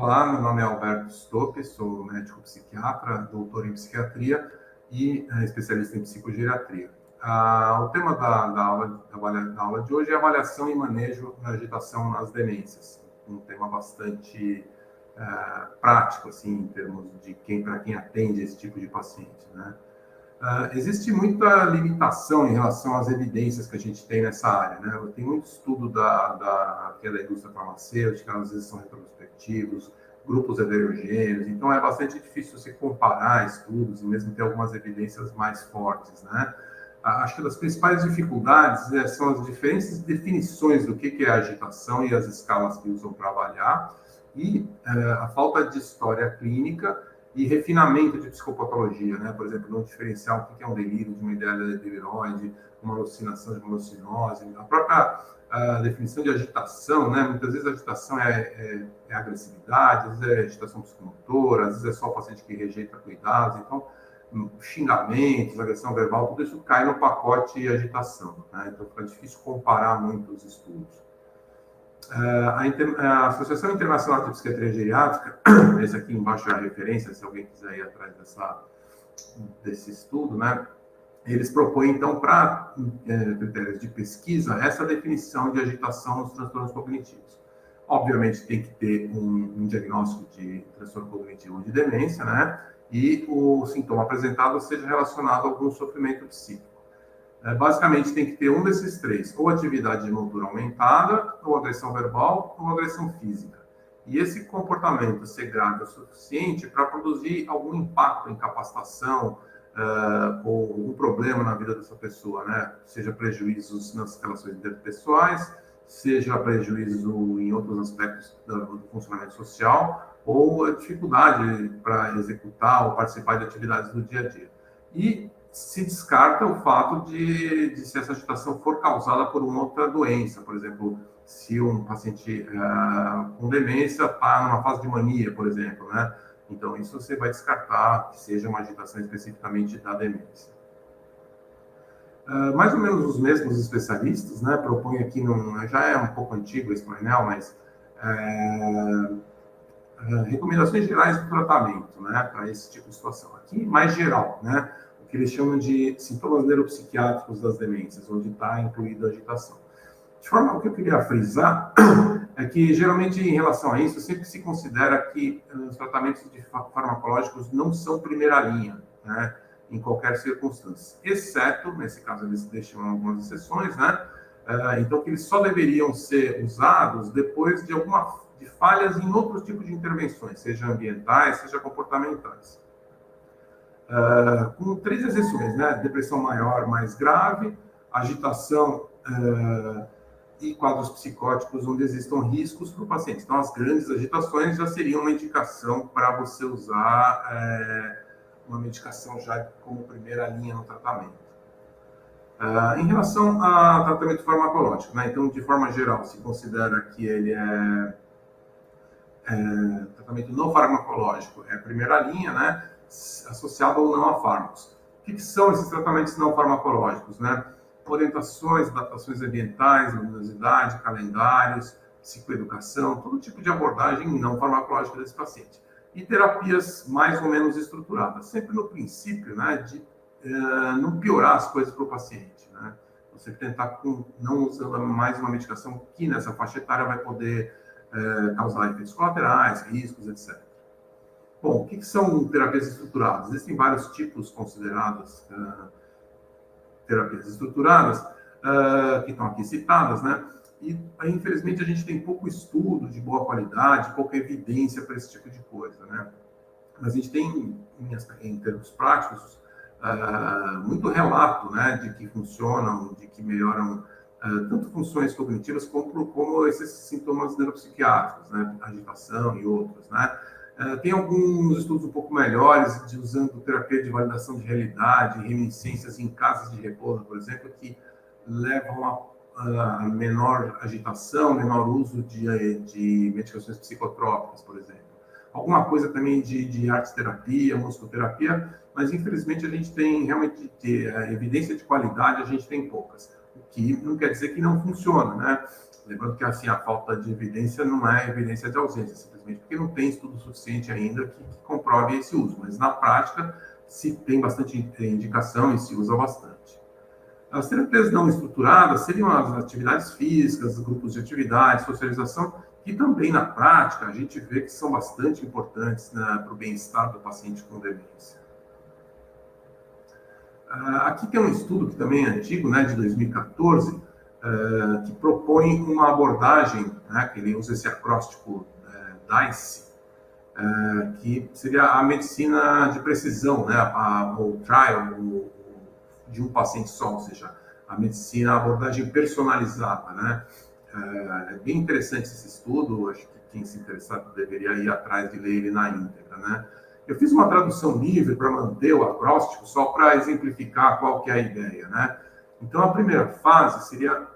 Olá, meu nome é Alberto Stoppe, sou médico psiquiatra, doutor em psiquiatria e especialista em psicogeriatria. O tema da aula de hoje é avaliação e manejo da agitação nas demências, um tema bastante prático, assim, em termos de para quem atende esse tipo de paciente, né? Existe muita limitação em relação às evidências que a gente tem nessa área, né? Tem muito estudo que é da indústria farmacêutica, às vezes são retrospectivos, grupos heterogêneos, então é bastante difícil se comparar estudos e mesmo ter algumas evidências mais fortes, né? Acho que das principais dificuldades são as diferentes definições do que é agitação e as escalas que usam para avaliar, e a falta de história clínica e refinamento de psicopatologia, né? Por exemplo, não diferenciar o que é um delírio de uma ideia delirioide, uma alucinação de uma alucinose, a própria definição de agitação, né? Muitas vezes a agitação é agressividade, às vezes é agitação psicomotora, às vezes é só o paciente que rejeita cuidados, então xingamentos, agressão verbal, tudo isso cai no pacote agitação, né? Então fica difícil comparar muitos estudos. A Associação Internacional de Psiquiatria Geriátrica, esse aqui embaixo é a referência, se alguém quiser ir atrás desse estudo, né? Eles propõem, então, para critérios de pesquisa, essa definição de agitação nos transtornos cognitivos. Obviamente, tem que ter um diagnóstico de transtorno cognitivo de demência, né? E o sintoma apresentado seja relacionado a algum sofrimento psíquico. Basicamente, tem que ter um desses três, ou atividade motora aumentada, ou agressão verbal, ou agressão física. E esse comportamento ser grave o suficiente para produzir algum impacto em capacitação, ou algum problema na vida dessa pessoa, né? Seja prejuízos nas relações interpessoais, seja prejuízo em outros aspectos do funcionamento social, ou a dificuldade para executar ou participar de atividades do dia a dia. E se descarta o fato de se essa agitação for causada por uma outra doença, por exemplo, se um paciente com demência está numa fase de mania, por exemplo, né? Então, isso você vai descartar que seja uma agitação especificamente da demência. Mais ou menos os mesmos especialistas, né, propõem aqui, já é um pouco antigo esse painel, mas recomendações gerais do tratamento, né, para esse tipo de situação. Aqui, mais geral, né, o que eles chamam de sintomas neuropsiquiátricos das demências, onde está incluída a agitação. De forma, o que eu queria frisar é que, geralmente, em relação a isso, sempre se considera que os tratamentos farmacológicos não são primeira linha, né, em qualquer circunstância, exceto, nesse caso, eles deixam algumas exceções, né, então, que eles só deveriam ser usados depois de falhas em outros tipos de intervenções, seja ambientais, seja comportamentais. Com três exceções, né, depressão maior, mais grave, agitação e quadros psicóticos onde existam riscos para o paciente. Então, as grandes agitações já seriam uma indicação para você usar uma medicação já como primeira linha no tratamento. Em relação a tratamento farmacológico, né? Então, de forma geral, se considera que ele é tratamento não farmacológico, é a primeira linha, né? Associado ou não a fármacos. O que são esses tratamentos não farmacológicos, né? Orientações, adaptações ambientais, luminosidade, calendários, psicoeducação, todo tipo de abordagem não farmacológica desse paciente. E terapias mais ou menos estruturadas, sempre no princípio, né, de não piorar as coisas para o paciente, né? Você tentar, não usando mais uma medicação que nessa faixa etária vai poder causar efeitos colaterais, riscos, etc. Bom, o que são terapias estruturadas? Existem vários tipos considerados terapias estruturadas, que estão aqui citadas, né? E, infelizmente, a gente tem pouco estudo de boa qualidade, pouca evidência para esse tipo de coisa, né? Mas a gente tem, em termos práticos, muito relato, né, de que funcionam, de que melhoram tanto funções cognitivas como esses sintomas neuropsiquiátricos, né, agitação e outros, né. Tem alguns estudos um pouco melhores usando terapia de validação de realidade, reminiscências em casas de repouso, por exemplo, que levam a menor agitação, menor uso de medicações psicotrópicas, por exemplo. Alguma coisa também de arte-terapia, musicoterapia, mas infelizmente a gente tem realmente evidência de qualidade, a gente tem poucas, o que não quer dizer que não funciona, né? Lembrando que assim, a falta de evidência não é evidência de ausência, simplesmente porque não tem estudo suficiente ainda que comprove esse uso, mas na prática se tem bastante indicação e se usa bastante. As terapias não estruturadas seriam as atividades físicas, grupos de atividade, socialização, que também na prática a gente vê que são bastante importantes, né, para o bem-estar do paciente com demência. Aqui tem um estudo que também é antigo, né, de 2014, que propõe uma abordagem, né, que ele usa esse acróstico DICE, que seria a medicina de precisão, né, o trial de um paciente só, ou seja, a medicina, a abordagem personalizada, né. É bem interessante esse estudo, acho que quem se interessar deveria ir atrás de ler ele na íntegra, né. Eu fiz uma tradução livre para manter o acróstico, só para exemplificar qual que é a ideia, né. Então, a primeira fase seria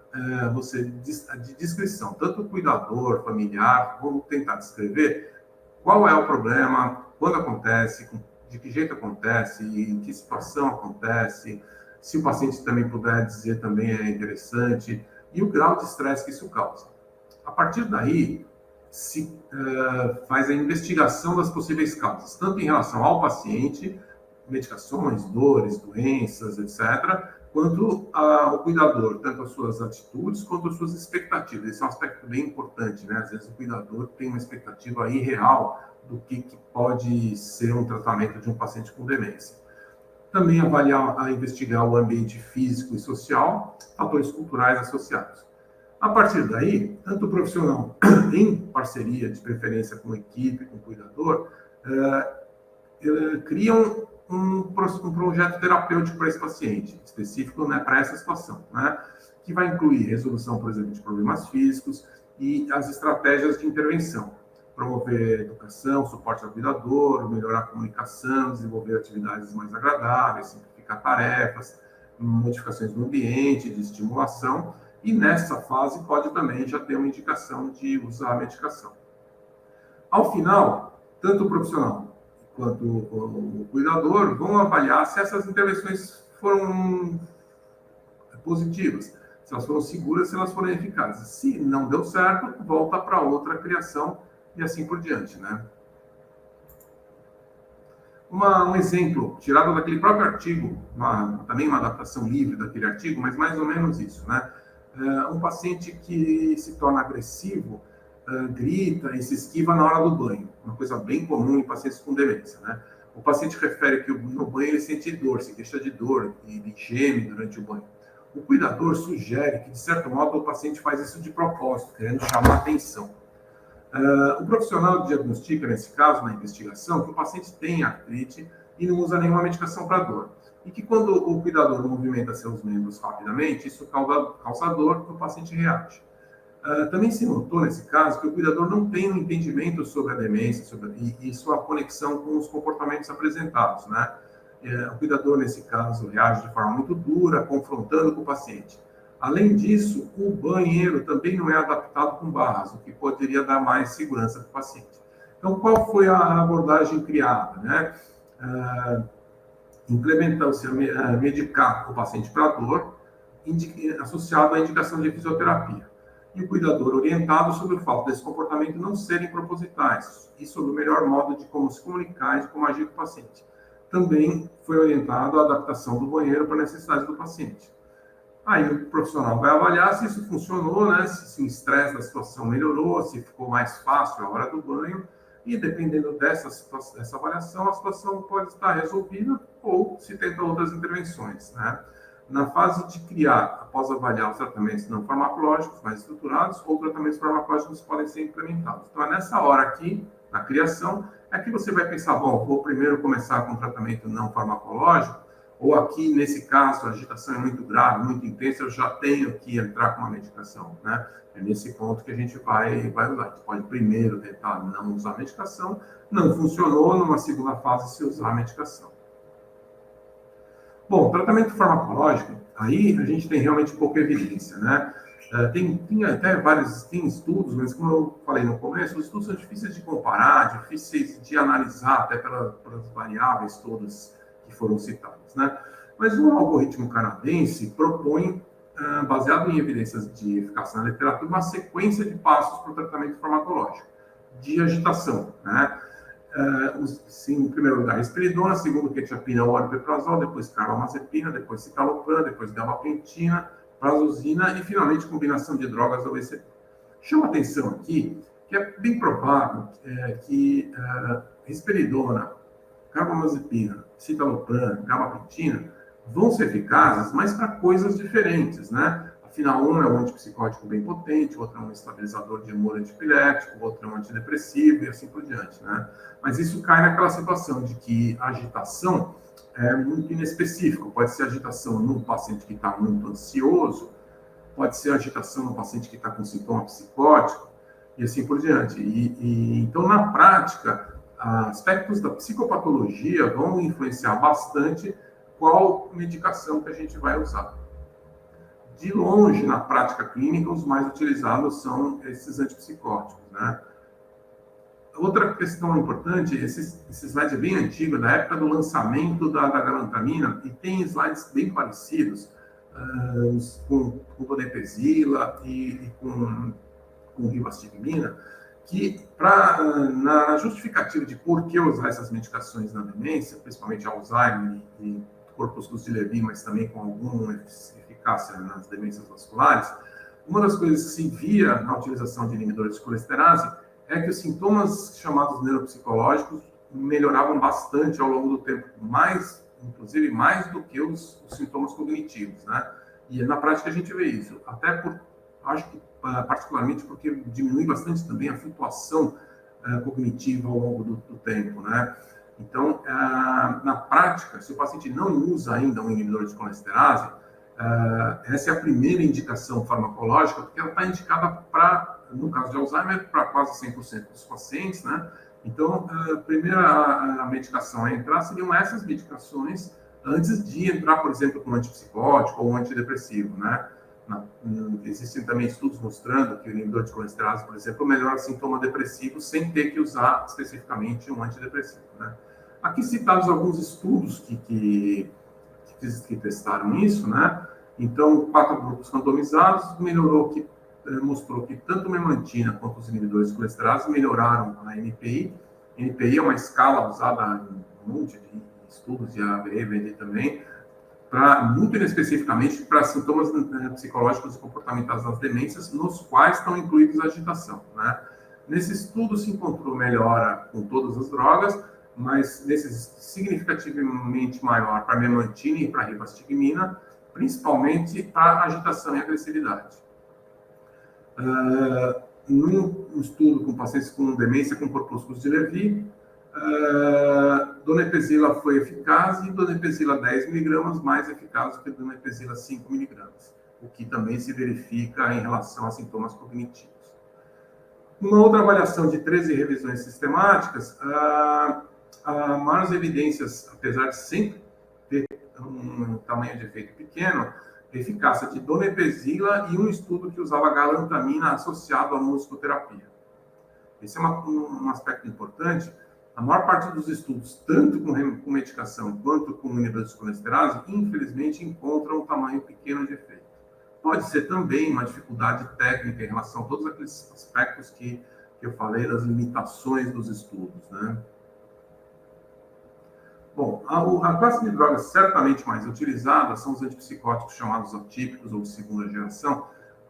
de descrição, tanto o cuidador, familiar, vamos tentar descrever qual é o problema, quando acontece, de que jeito acontece, em que situação acontece, se o paciente também puder dizer também é interessante, e o grau de estresse que isso causa. A partir daí, se faz a investigação das possíveis causas, tanto em relação ao paciente, medicações, dores, doenças, etc., quanto ao cuidador, tanto as suas atitudes quanto as suas expectativas. Esse é um aspecto bem importante, né? Às vezes o cuidador tem uma expectativa irreal do que pode ser um tratamento de um paciente com demência. Também avaliar, investigar o ambiente físico e social, fatores culturais associados. A partir daí, tanto o profissional, em parceria, de preferência com equipe, com cuidador, criam um projeto terapêutico para esse paciente, específico, né, para essa situação, né, que vai incluir resolução, por exemplo, de problemas físicos e as estratégias de intervenção, promover educação, suporte ao cuidador, melhorar a comunicação, desenvolver atividades mais agradáveis, simplificar tarefas, modificações no ambiente, de estimulação, e nessa fase pode também já ter uma indicação de usar a medicação. Ao final, tanto o profissional quanto o cuidador vão avaliar se essas intervenções foram positivas, se elas foram seguras, se elas foram eficazes. Se não deu certo, volta para outra criação e assim por diante, né? Um exemplo tirado daquele próprio artigo, também uma adaptação livre daquele artigo, mas mais ou menos isso, né? Um paciente que se torna agressivo, grita e se esquiva na hora do banho, uma coisa bem comum em pacientes com demência, né? O paciente refere que no banho ele sente dor, se queixa de dor e geme durante o banho. O cuidador sugere que, de certo modo, o paciente faz isso de propósito, querendo chamar a atenção. O profissional diagnostica, nesse caso, na investigação, que o paciente tem artrite e não usa nenhuma medicação para dor. E que quando o cuidador movimenta seus membros rapidamente, isso causa dor e o paciente reage. Também se notou, nesse caso, que o cuidador não tem um entendimento sobre a demência e sua conexão com os comportamentos apresentados, né? O cuidador, nesse caso, reage de forma muito dura, confrontando com o paciente. Além disso, o banheiro também não é adaptado com barras, o que poderia dar mais segurança para o paciente. Então, qual foi a abordagem criada, né? Implementou-se a medicar o paciente para dor, associado à indicação de fisioterapia. E o cuidador orientado sobre o fato desse comportamento não serem propositais e sobre o melhor modo de como se comunicar e de como agir com o paciente. Também foi orientado à adaptação do banheiro para a necessidade do paciente. Aí o profissional vai avaliar se isso funcionou, né? Se o estresse da situação melhorou, se ficou mais fácil a hora do banho, e dependendo dessa avaliação, a situação pode estar resolvida ou se tenta outras intervenções, né? Na fase de criar, após avaliar os tratamentos não farmacológicos mais estruturados, ou tratamentos farmacológicos podem ser implementados. Então, é nessa hora aqui, na criação, é que você vai pensar, bom, vou primeiro começar com um tratamento não farmacológico, ou aqui, nesse caso, a agitação é muito grave, muito intensa, eu já tenho que entrar com uma medicação, né? É nesse ponto que a gente vai usar. A gente pode primeiro tentar não usar a medicação, não funcionou, numa segunda fase, se usar a medicação. Bom, tratamento farmacológico, aí a gente tem realmente pouca evidência, né? Tem até vários estudos, mas como eu falei no começo, os estudos são difíceis de comparar, difíceis de analisar, até pelas variáveis todas que foram citadas, né? Mas um algoritmo canadense propõe baseado em evidências de eficácia na literatura, uma sequência de passos para o tratamento farmacológico de agitação, né? Sim, em primeiro lugar, risperidona, segundo, quetiapina ou aripiprazol, depois carbamazepina, depois citalopram, depois gabapentina, prazosina e, finalmente, combinação de drogas ou ECT. Chama atenção aqui que é bem provável que risperidona, carbamazepina, citalopram, gabapentina vão ser eficazes, mas para coisas diferentes, né? Afinal, um é um antipsicótico bem potente, o outro é um estabilizador de humor antipilético, o outro é um antidepressivo e assim por diante, né? Mas isso cai naquela situação de que a agitação é muito inespecífica. Pode ser agitação num paciente que está muito ansioso, pode ser agitação no paciente que está com sintoma psicótico e assim por diante. Então, na prática, aspectos da psicopatologia vão influenciar bastante qual medicação que a gente vai usar. De longe, na prática clínica, os mais utilizados são esses antipsicóticos, né? Outra questão importante, esse slide é bem antigo, da época do lançamento da galantamina, e tem slides bem parecidos com donepezila e com rivastigmina, que na justificativa de por que usar essas medicações na demência, principalmente Alzheimer e corpúsculos de Levy, mas também com alguma eficácia nas demências vasculares, uma das coisas que se via na utilização de inibidores de colesterase é que os sintomas chamados neuropsicológicos melhoravam bastante ao longo do tempo, inclusive mais do que os sintomas cognitivos, né? E na prática a gente vê isso, acho que particularmente porque diminui bastante também a flutuação cognitiva ao longo do tempo, né? Então, na prática, se o paciente não usa ainda um inibidor de colesterase, essa é a primeira indicação farmacológica, porque ela está indicada para, no caso de Alzheimer, para quase 100% dos pacientes, né? Então, a primeira medicação a entrar seriam essas medicações antes de entrar, por exemplo, com um antipsicótico ou um antidepressivo, né? Existem também estudos mostrando que o inibidor de colesterase, por exemplo, melhora sintoma depressivo sem ter que usar especificamente um antidepressivo, né? Aqui citados alguns estudos que testaram isso, né? Então, 4 grupos randomizados mostrou que tanto memantina quanto os inibidores de colesterase melhoraram a NPI. NPI é uma escala usada em um monte de estudos, e a ABVD também, muito inespecificamente para sintomas psicológicos e comportamentais das demências, nos quais estão incluídos a agitação, né? Nesse estudo se encontrou melhora com todas as drogas, mas nesses significativamente maior para memantina e para rivastigmina, principalmente para agitação e agressividade. Num estudo com pacientes com demência com corpúsculos de Levy, donepezila foi eficaz e donepezila 10 mg mais eficaz do que donepezila 5 mg, o que também se verifica em relação a sintomas cognitivos. Uma outra avaliação de 13 revisões sistemáticas, maiores evidências, apesar de sempre ter um tamanho de efeito pequeno, eficácia de donepezila e um estudo que usava galantamina associado à musicoterapia. Esse é um aspecto importante. A maior parte dos estudos, tanto com medicação quanto com inibidores de colesterase, infelizmente encontram um tamanho pequeno de efeito. Pode ser também uma dificuldade técnica em relação a todos aqueles aspectos que eu falei das limitações dos estudos, né? Bom, a classe de drogas certamente mais utilizada são os antipsicóticos chamados atípicos ou de segunda geração,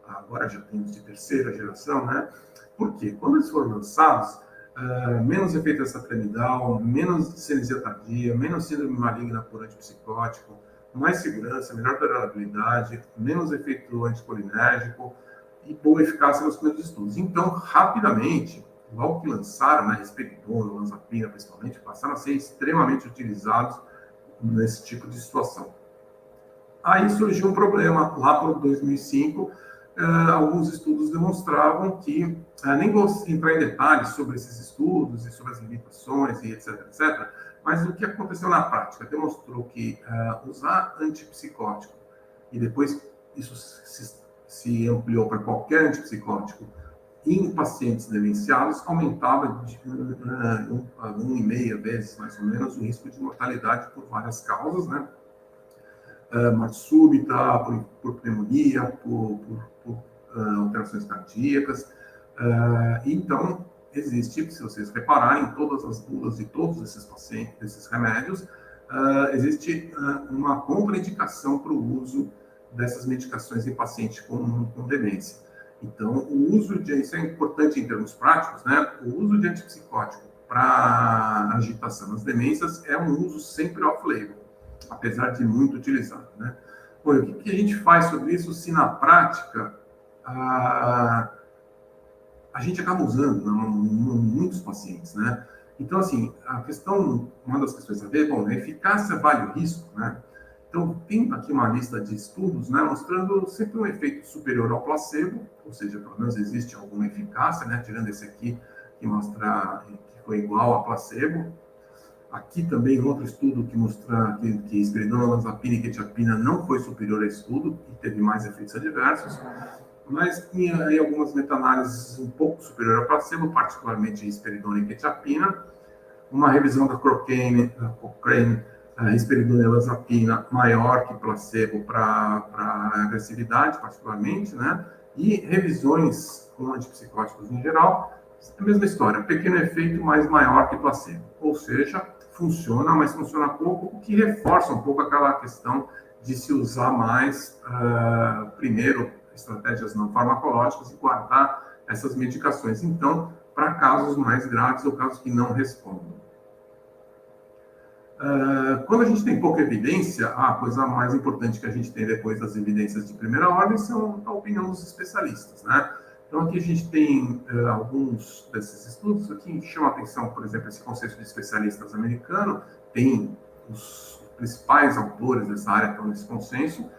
agora já temos de terceira geração, né? Por quê? Quando eles foram lançados, menos efeito extrapyramidal, menos cinesia tardia, menos síndrome maligna por antipsicótico, mais segurança, melhor tolerabilidade, menos efeito anticolinérgico e boa eficácia nos primeiros estudos. Então, rapidamente, logo que lançaram, né, risperidona, olanzapina principalmente, passaram a ser extremamente utilizados nesse tipo de situação. Aí surgiu um problema lá para 2005, alguns estudos demonstravam que, nem vou entrar em detalhes sobre esses estudos e sobre as limitações e etc, etc, mas o que aconteceu na prática demonstrou que usar antipsicótico, e depois isso se ampliou para qualquer antipsicótico, em pacientes demenciados, aumentava de 1,5 vezes, mais ou menos, o risco de mortalidade por várias causas, né? morte súbita, por pneumonia, por alterações cardíacas. Então, existe, se vocês repararem, em todas as bulas de todos esses pacientes, desses remédios, existe uma contraindicação para o uso dessas medicações em pacientes com demência. Então, o uso isso é importante em termos práticos, né? O uso de antipsicótico para agitação nas demências é um uso sempre off-label, apesar de muito utilizado, né? Bom, o que a gente faz sobre isso se na prática a gente acaba usando em muitos pacientes, né? Então, assim, uma das questões a ver, bom, a eficácia vale o risco, né? Então, tem aqui uma lista de estudos, né, mostrando sempre um efeito superior ao placebo, ou seja, pelo menos existe alguma eficácia, né, tirando esse aqui, que mostra que foi igual a placebo. Aqui também outro estudo que mostra que espiridonas, olanzapina e quetiapina não foi superior a estudo e teve mais efeitos adversos, mas tinha aí algumas meta-análises um pouco superior ao placebo, particularmente espiridonas e quetiapina. Uma revisão da Cochrane, risperidona e olanzapina maior que placebo para agressividade, particularmente, né? E revisões com antipsicóticos em geral, a mesma história, pequeno efeito, mas maior que placebo. Ou seja, funciona, mas funciona pouco, o que reforça um pouco aquela questão de se usar mais, primeiro, estratégias não farmacológicas e guardar essas medicações. Então, para casos mais graves ou casos que não respondem. Quando a gente tem pouca evidência, a coisa mais importante que a gente tem depois das evidências de primeira ordem são a opinião dos especialistas, né? Então, aqui a gente tem alguns desses estudos. Aqui chama a atenção, por exemplo, esse conceito de especialistas americano, tem os principais autores dessa área que estão nesse consenso,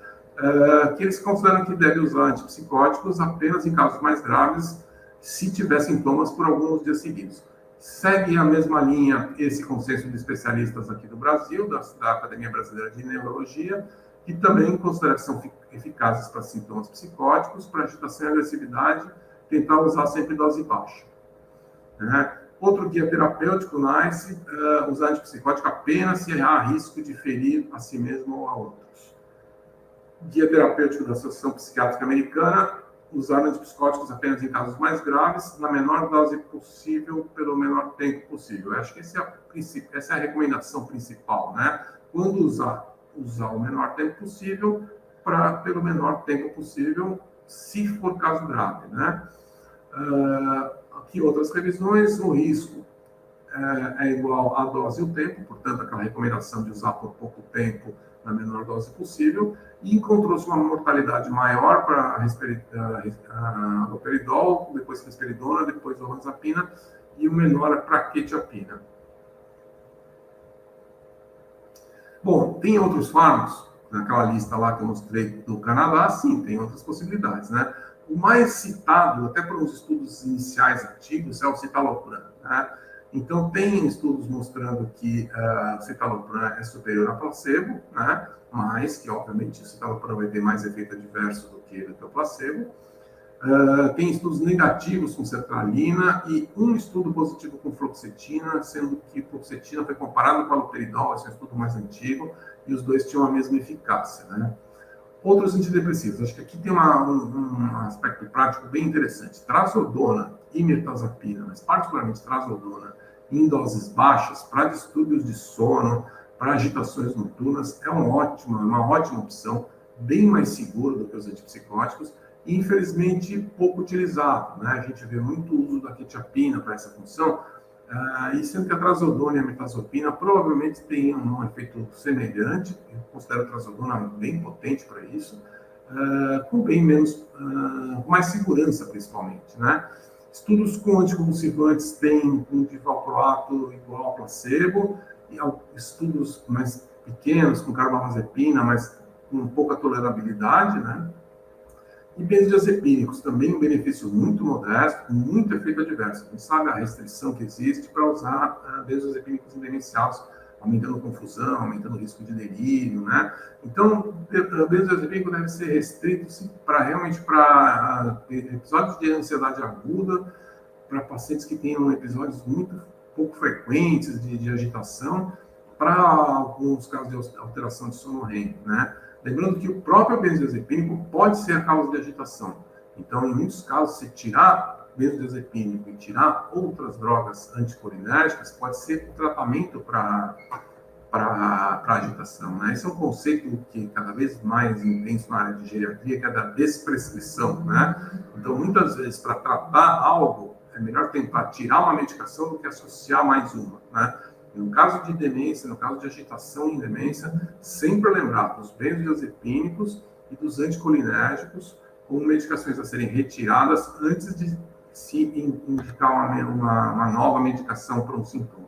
que eles consideram que deve usar antipsicóticos apenas em casos mais graves, se tiver sintomas por alguns dias seguidos. Segue a mesma linha esse consenso de especialistas aqui do Brasil, da Academia Brasileira de Neurologia, que também considera que são eficazes para sintomas psicóticos, para agitação e agressividade, tentar usar sempre dose baixa. Outro guia terapêutico, NICE, usar antipsicótico apenas se há risco de ferir a si mesmo ou a outros. Guia terapêutico da Associação Psiquiátrica Americana, usar antipsicóticos apenas em casos mais graves, na menor dose possível, pelo menor tempo possível. Eu acho que essa é a recomendação principal, né? Quando usar o menor tempo possível, pelo menor tempo possível, se for caso grave, né? Aqui outras revisões, o risco é igual à dose e o tempo, portanto, aquela recomendação de usar por pouco tempo na menor dose possível, e encontrou-se uma mortalidade maior para haloperidol, depois risperidona, depois olanzapina, e o menor para quetiapina. Bom, tem outros fármacos, naquela lista lá que eu mostrei do Canadá, sim, tem outras possibilidades, né? O mais citado, até por uns estudos iniciais antigos, é o citalopram, né? Então, tem estudos mostrando que o citalopram é superior a placebo, né? Mas que, obviamente, o citalopram vai ter mais efeito adverso do que o placebo. Tem estudos negativos com sertralina e um estudo positivo com fluoxetina, sendo que fluoxetina foi comparado com a haloperidol, esse é um estudo mais antigo, e os dois tinham a mesma eficácia, né? Outros antidepressivos, acho que aqui tem um aspecto prático bem interessante. Trazodona e mirtazapina, mas particularmente trazodona, em doses baixas, para distúrbios de sono, para agitações noturnas, é uma ótima opção, bem mais seguro do que os antipsicóticos, e infelizmente pouco utilizado, né? A gente vê muito uso da quetiapina para essa função, e sendo que a trazodona e a mirtazapina provavelmente têm um efeito semelhante, eu considero a trazodona bem potente para isso, com bem menos, com mais segurança principalmente, né? Estudos com anticonvulsivantes têm um divalproato igual ao placebo, e estudos mais pequenos com carbamazepina, mas com pouca tolerabilidade, né? E benzodiazepínicos, também um benefício muito modesto, com muito efeito adverso. A gente sabe a restrição que existe para usar benzodiazepínicos indemenciados, aumentando confusão, aumentando o risco de delírio, né? Então, o benzodiazepínico deve ser restrito realmente para episódios de ansiedade aguda, para pacientes que tenham episódios muito pouco frequentes de agitação, para alguns casos de alteração de sono REM, né? Lembrando que o próprio benzodiazepínico pode ser a causa de agitação. Então, em muitos casos, se tirar benzodiazepínico e tirar outras drogas anticolinérgicas, pode ser um tratamento para agitação. Né? Esse é um conceito que é cada vez mais intenso na área de geriatria, que é da desprescrição. Né? Então, muitas vezes, para tratar algo, é melhor tentar tirar uma medicação do que associar mais uma. Né? No caso de demência, no caso de agitação em demência, sempre lembrar dos benzodiazepínicos e dos anticolinérgicos como medicações a serem retiradas antes de se indicar uma nova medicação para um sintoma.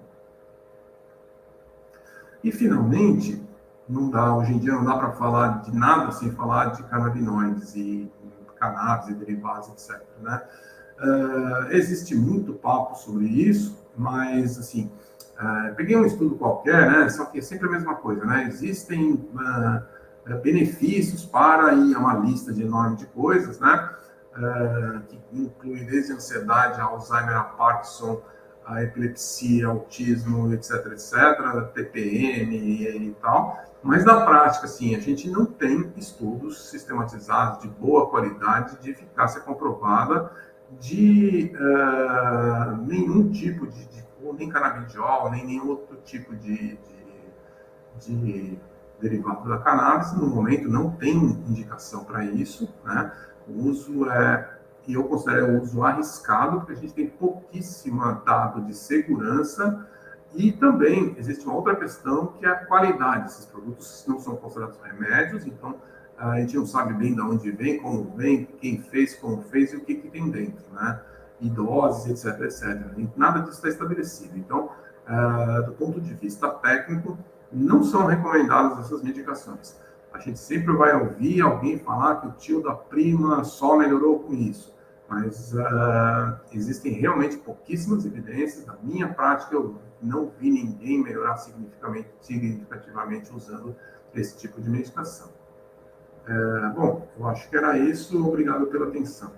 E, finalmente, não dá, hoje em dia não dá para falar de nada sem falar de canabinoides e cannabis e derivados, etc. Né? Existe muito papo sobre isso, mas, assim, peguei um estudo qualquer, né? Só que é sempre a mesma coisa, né? Existem benefícios para, e é uma lista de enorme de coisas, né? Que inclui desde ansiedade, Alzheimer, a Parkinson, a epilepsia, autismo, etc, TPM e tal. Mas na prática, assim, a gente não tem estudos sistematizados de boa qualidade, de eficácia comprovada, de nenhum tipo nem canabidiol, nem nenhum outro tipo de derivado da cannabis. No momento não tem indicação para isso, né? O uso e eu considero um uso arriscado, porque a gente tem pouquíssimo dado de segurança, e também existe uma outra questão, que é a qualidade. Esses produtos não são considerados remédios, então a gente não sabe bem de onde vem, como vem, quem fez, como fez e o que tem dentro, né? E doses, etc. Nada disso está estabelecido. Então, do ponto de vista técnico, não são recomendadas essas medicações. A gente sempre vai ouvir alguém falar que o tio da prima só melhorou com isso, mas existem realmente pouquíssimas evidências. Na minha prática, eu não vi ninguém melhorar significativamente usando esse tipo de medicação. Bom, eu acho que era isso. Obrigado pela atenção.